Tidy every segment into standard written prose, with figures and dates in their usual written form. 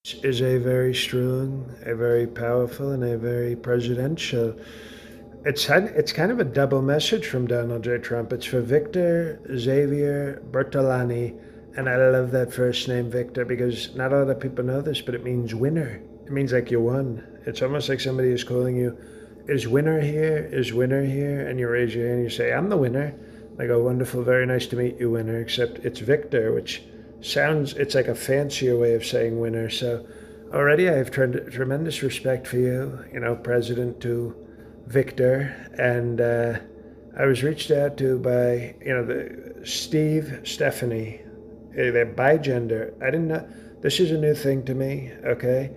Is a very strong, a very powerful, and a very presidential. It's kind of a double message from Donald J. Trump. It's for Victor Xavier Bertolani, and I love that first name, Victor, because not a lot of people know this, but it means winner. It means like you won. It's almost like somebody is calling you, "Is winner here? Is winner here?" And you raise your hand and you say, "I'm the winner." They go, "Wonderful, very nice to meet you, winner." Except it's Victor, which sounds, it's like a fancier way of saying winner. So already I have tremendous respect for you, President to Victor. And I was reached out to by, Steve Stephanie. They're bigender. I didn't know. This is a new thing to me, okay?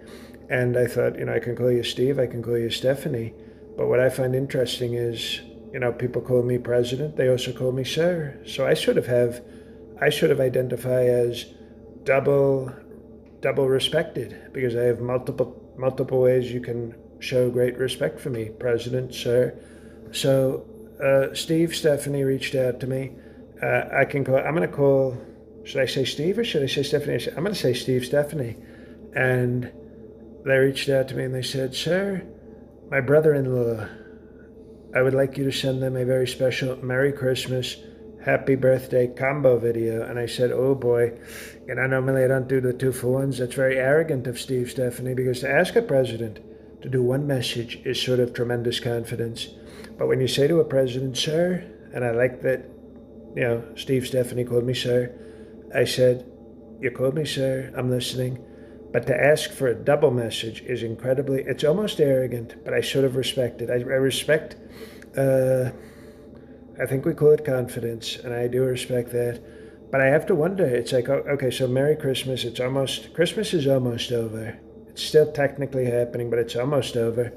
And I thought, I can call you Steve, I can call you Stephanie. But what I find interesting is, people call me president, they also call me sir. So I sort of identify as double double respected because I have multiple ways you can show great respect for me, President, sir. So Steve Stephanie reached out to me. I can call. I'm going to call. Should I say Steve or should I say Stephanie? I'm going to say Steve Stephanie, and they reached out to me and they said, "Sir, my brother-in-law, I would like you to send them a very special Merry Christmas, Happy Birthday combo video." And I said, "Oh boy, normally I don't do the two for ones. That's very arrogant of Steve Stephanie because to ask a president to do one message is sort of tremendous confidence. But when you say to a president, sir," and I like that, Steve Stephanie called me sir, I said, "You called me sir, I'm listening." But to ask for a double message is incredibly, it's almost arrogant, but I sort of respect it. I respect, uh, I think we call it confidence, and I do respect that. But I have to wonder, it's like, oh, okay, so Merry Christmas, Christmas is almost over. It's still technically happening, but it's almost over.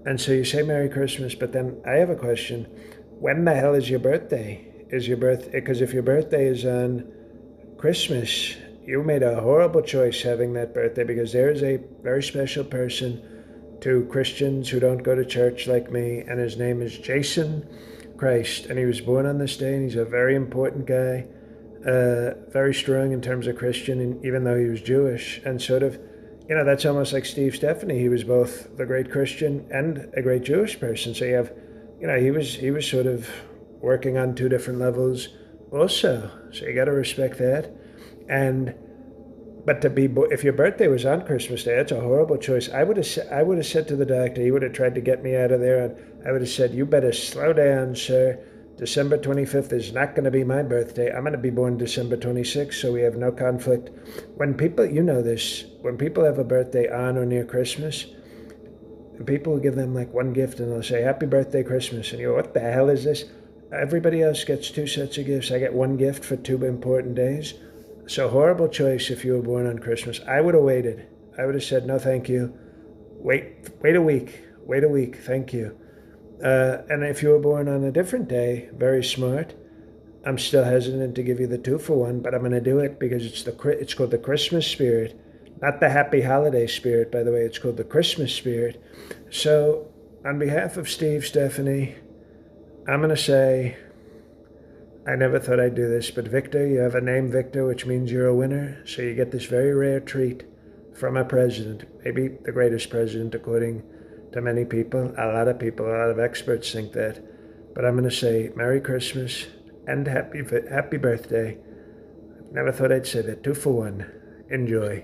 And so you say Merry Christmas, but then I have a question. When the hell is your birthday? Because if your birthday is on Christmas, you made a horrible choice having that birthday because there is a very special person to Christians who don't go to church like me, and his name is Jason Christ. And he was born on this day, and he's a very important guy, very strong in terms of Christian, and even though he was Jewish. And sort of, that's almost like Steve Stephanie. He was both the great Christian and a great Jewish person. So you have, he was sort of working on two different levels also. So you got to respect that. And but if your birthday was on Christmas Day, that's a horrible choice. I would have said to the doctor, he would have tried to get me out of there, and I would have said, "You better slow down, sir. December 25th is not going to be my birthday. I'm going to be born December 26th, so we have no conflict." When people, this, when people have a birthday on or near Christmas, and people will give them like one gift and they'll say, "Happy birthday, Christmas," and you go, "What the hell is this?" Everybody else gets two sets of gifts. I get one gift for two important days. So horrible choice if you were born on Christmas. I would have waited. I would have said, "No, thank you. Wait a week. Wait a week. Thank you." And if you were born on a different day, very smart. I'm still hesitant to give you the two for one, but I'm going to do it because it's called the Christmas spirit, not the happy holiday spirit, by the way. It's called the Christmas spirit. So on behalf of Steve Stephanie, I'm going to say, I never thought I'd do this, but Victor, you have a name, Victor, which means you're a winner. So you get this very rare treat from a president, maybe the greatest president, according to many people. A lot of experts think that. But I'm going to say Merry Christmas and happy birthday. Never thought I'd say that. Two for one. Enjoy.